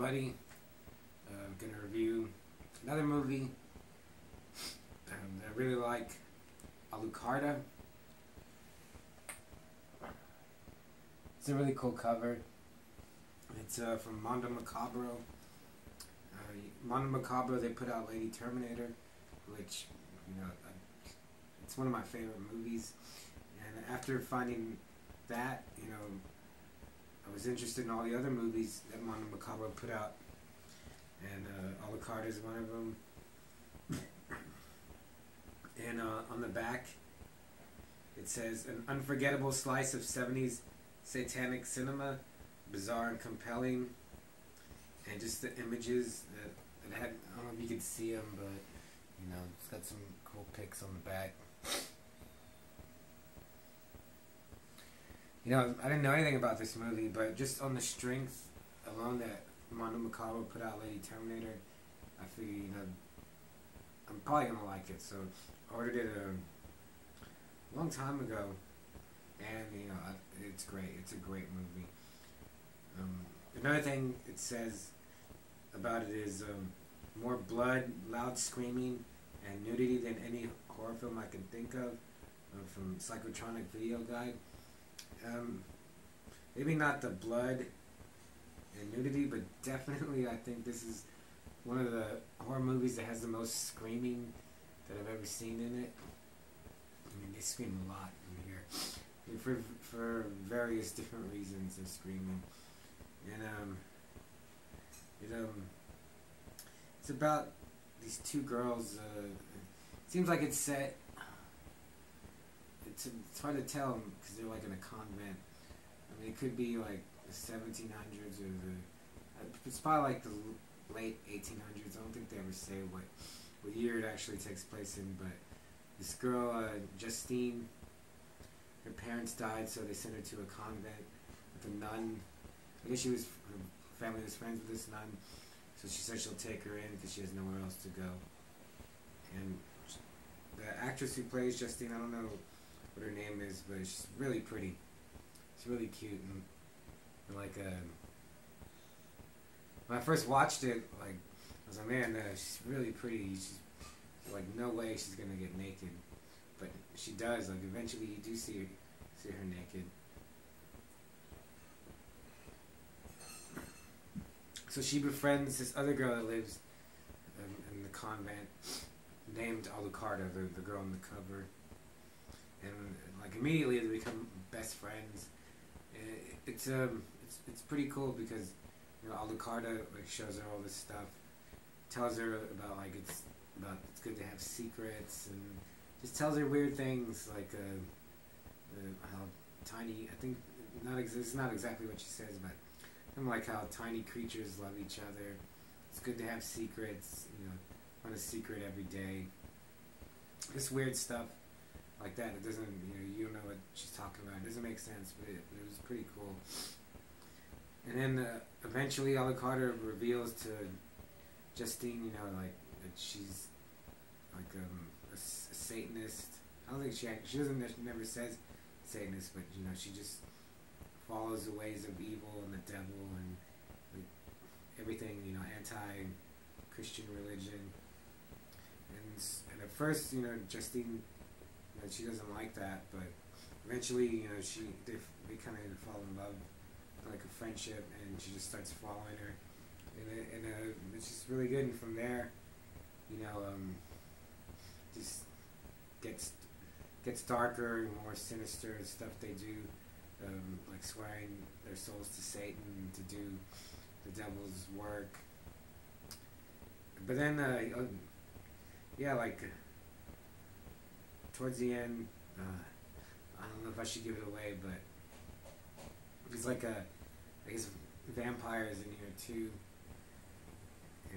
everybody. I'm going to review another movie that I really like, ALucarda. It's a really cool cover. It's from Mondo Macabro. Mondo Macabro, they put out Lady Terminator, which, it's one of my favorite movies. And after finding that, I was interested in all the other movies that Mondo Macabro put out, and ALucarda is one of them. And on the back, it says, an unforgettable slice of 70s satanic cinema, bizarre and compelling, and just the images that had, I don't know if you could see them, but, it's got some cool pics on the back. I didn't know anything about this movie, but just on the strength alone that Mondo Macabro put out Lady Terminator, I figured, I'm probably going to like it. So I ordered it a long time ago, and, it's great. It's a great movie. Another thing it says about it is more blood, loud screaming, and nudity than any horror film I can think of, from Psychotronic Video Guide. Maybe not the blood and nudity, but definitely I think this is one of the horror movies that has the most screaming that I've ever seen in it. They scream a lot in here, for various different reasons. They're screaming, and it's about these two girls. It seems like it's set. It's hard to tell because they're like in a convent. It could be like the 1700s or it's probably like the late 1800s. I don't think they ever say what year it actually takes place in. But this girl, Justine, her parents died, so they sent her to a convent with a nun. I guess her family was friends with this nun, so she said she'll take her in because she has nowhere else to go. And the actress who plays Justine, I don't know what her name is, but she's really pretty. She's really cute, and when I first watched it, I was like, man, she's really pretty. She's like, no way she's gonna get naked, but she does. Eventually, you do see her naked. So she befriends this other girl that lives in the convent, named ALucarda, the girl on the cover. And immediately they become best friends. It's pretty cool because ALucarda shows her all this stuff, tells her about it's good to have secrets, and just tells her weird things how tiny, I think it's not exactly what she says, but something like how tiny creatures love each other. It's good to have secrets. Want a secret every day. This weird stuff like that. It doesn't, you don't know what she's talking about. It doesn't make sense, but it was pretty cool. And then eventually ALucarda reveals to Justine, that she's a Satanist. I don't think she never says Satanist, but she just follows the ways of evil and the devil and everything, anti-Christian religion. And at first, Justine, she doesn't like that, but eventually, they kind of fall in love, like a friendship, and she just starts following her, and it's just really good. And from there, just gets darker and more sinister and stuff they do, like swearing their souls to Satan to do the devil's work. But then, towards the end, I don't know if I should give it away, but there's I guess vampires in here too,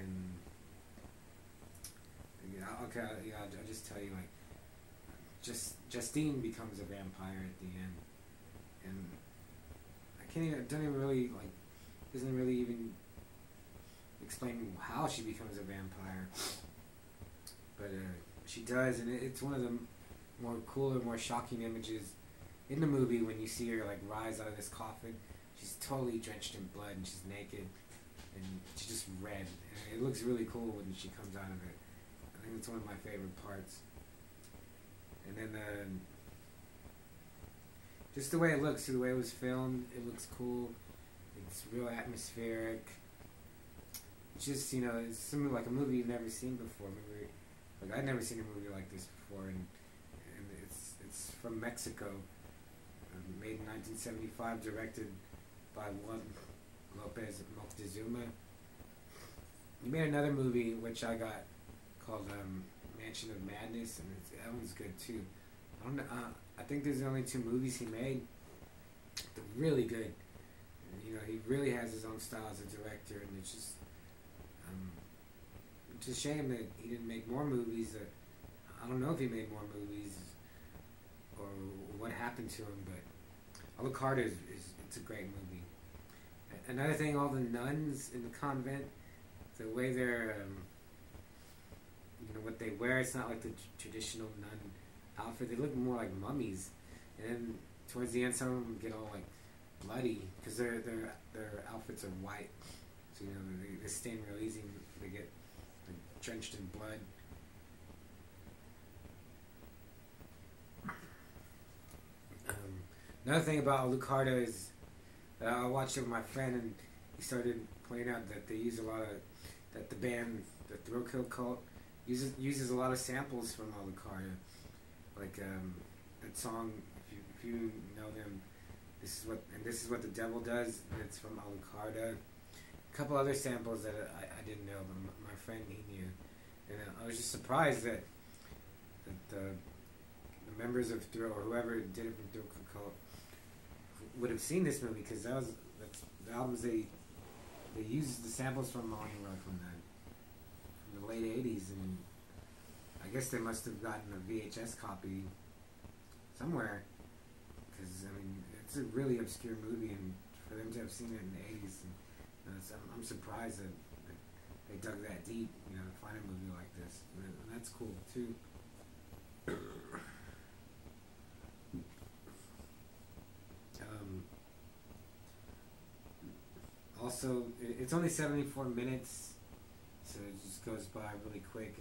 and I'll just tell you, Justine becomes a vampire at the end, and doesn't really even explain how she becomes a vampire, but she does, and it's one of the more cooler, more shocking images in the movie when you see her rise out of this coffin. She's totally drenched in blood and she's naked, and she's just red. And it looks really cool when she comes out of it. I think it's one of my favorite parts. And then just the way it looks, the way it was filmed, it looks cool. It's real atmospheric. It's just, you know, it's something like a movie you've never seen before. Maybe, like I'd never seen a movie like this before, and it's from Mexico, made in 1975, directed by Juan Lopez Moctezuma. He made another movie which I got called Mansion of Madness, and that one's good too. I don't know. I think there's only 2 movies he made. They're really good. And, you know, he really has his own style as a director, and it's a shame that he didn't make more movies. I don't know if he made more movies or what happened to him, but ALucarda it's a great movie. Another thing, all the nuns in the convent, the way they're, you know, what they wear, it's not like the traditional nun outfit. They look more like mummies. And then towards the end, some of them get all like bloody because their outfits are white. So, you know, they stain real easy. They get like, drenched in blood. Another thing about ALucarda is that I watched it with my friend, and he started pointing out that they use a lot of, that the band, the Thrill Kill Cult, uses a lot of samples from ALucarda. Like that song, if you know them, this is what the devil does. It's from ALucarda. A couple other samples that I didn't know, but my friend, he knew, and I was just surprised that the members of Thrill, or whoever did it from Thrill Kill Cult, would have seen this movie, because that's the albums they used the samples from from the late 80s, and I guess they must have gotten a VHS copy somewhere, because I mean it's a really obscure movie, and for them to have seen it in the 80s, and, I'm surprised that they dug that deep, you know, to find a movie like this, and that's cool too. Also, it's only 74 minutes, so it just goes by really quick.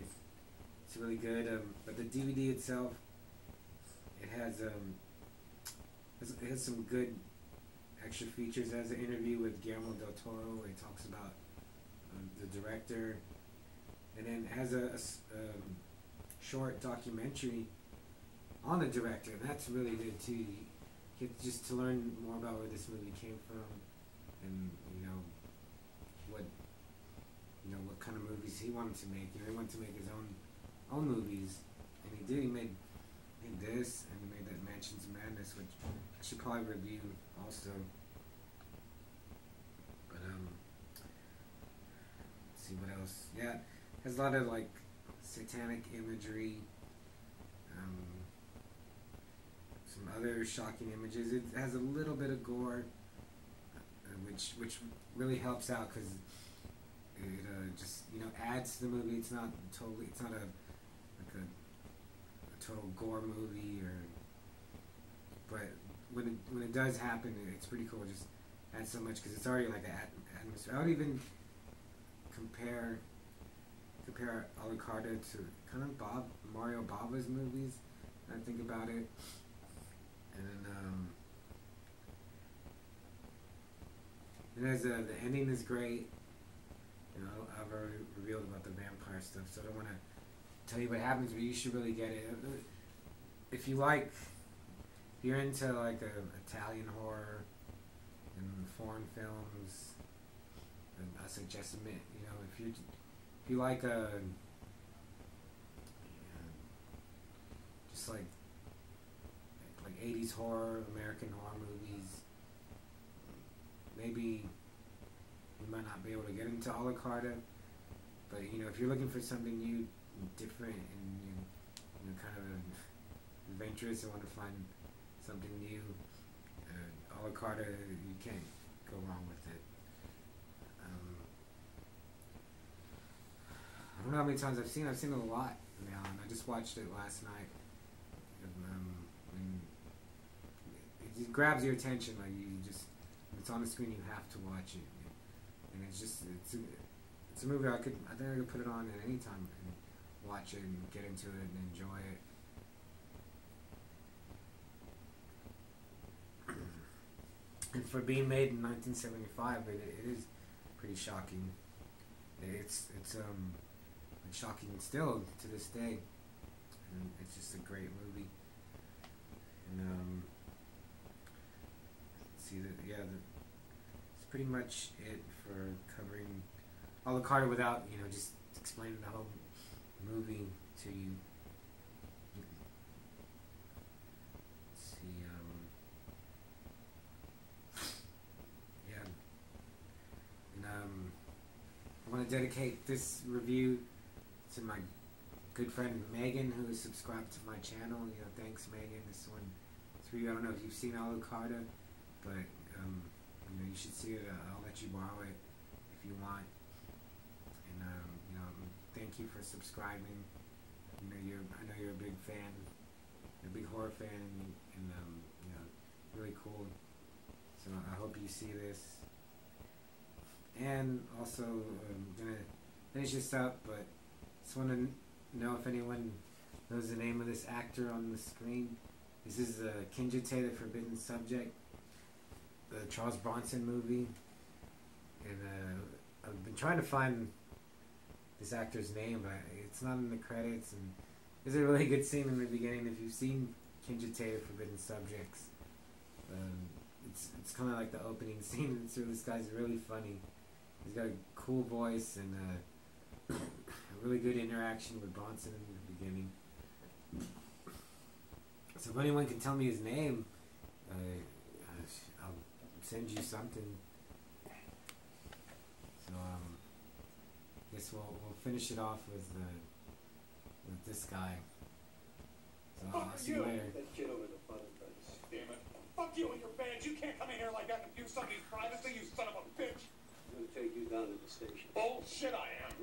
It's really good. But the DVD itself, it has some good extra features. It has an interview with Guillermo del Toro where he talks about the director, and then it has a short documentary on the director, and that's really good too. You get just to learn more about where this movie came from, and what kind of movies he wanted to make. You know, he wanted to make his own movies, and he did. He made this, and he made that Mansions of Madness, which I should probably review also. But let's see what else. Yeah, it has a lot of like satanic imagery. Some other shocking images. It has a little bit of gore, which really helps out, because it just, you know, adds to the movie. It's not a total gore movie, but when it does happen, it's pretty cool. It just adds so much, because it's already like an atmosphere. I would even compare ALucarda to kind of Mario Bava's movies. I think about it, and then the ending is great. You know, I've already revealed about the vampire stuff, so I don't want to tell you what happens, but you should really get it. If you're into like Italian horror and foreign films, and I suggest it. You know, if you like just like 80s horror, American horror movies, maybe you might not be able to get into ALucarda, but you know, if you're looking for something new, different, and you know, kind of adventurous, and want to find something new, ALucarda, you can't go wrong with it. I don't know how many times I've seen it a lot now, and I just watched it last night. And it grabs your attention, like it's on the screen, you have to watch it. and it's a movie I think I could put it on at any time and watch it and get into it and enjoy it. And for being made in 1975, it is pretty shocking. It's shocking still to this day, and it's just a great movie. And see that it's pretty much it for covering ALucarda without just explaining the whole movie to you. Let's see, yeah, and I want to dedicate this review to my good friend Megan, who is subscribed to my channel. Thanks, Megan. This one, for you. I don't know if you've seen ALucarda, but you should see it. I'll let you borrow it if you want. And thank you for subscribing. I know you're a big fan, a big horror fan, and really cool. So I hope you see this. And also, I'm gonna finish this up, but just want to know if anyone knows the name of this actor on the screen. This is Kinjite, the Forbidden Subject, the Charles Bronson movie. And I've been trying to find this actor's name, but it's not in the credits. And there's a really good scene in the beginning. If you've seen Kinjite, the Forbidden Subjects, it's kind of like the opening scene. So this guy's really funny. He's got a cool voice and a really good interaction with Bronson in the beginning. So if anyone can tell me his name, I'll send you something. So guess we'll finish it off with this guy. So I'll see you later. That kid over the button place. Damn it! Fuck you and your band. You can't come in here like that and abuse somebody's privacy, you son of a bitch. I'm gonna take you down to the station. Bullshit, I am.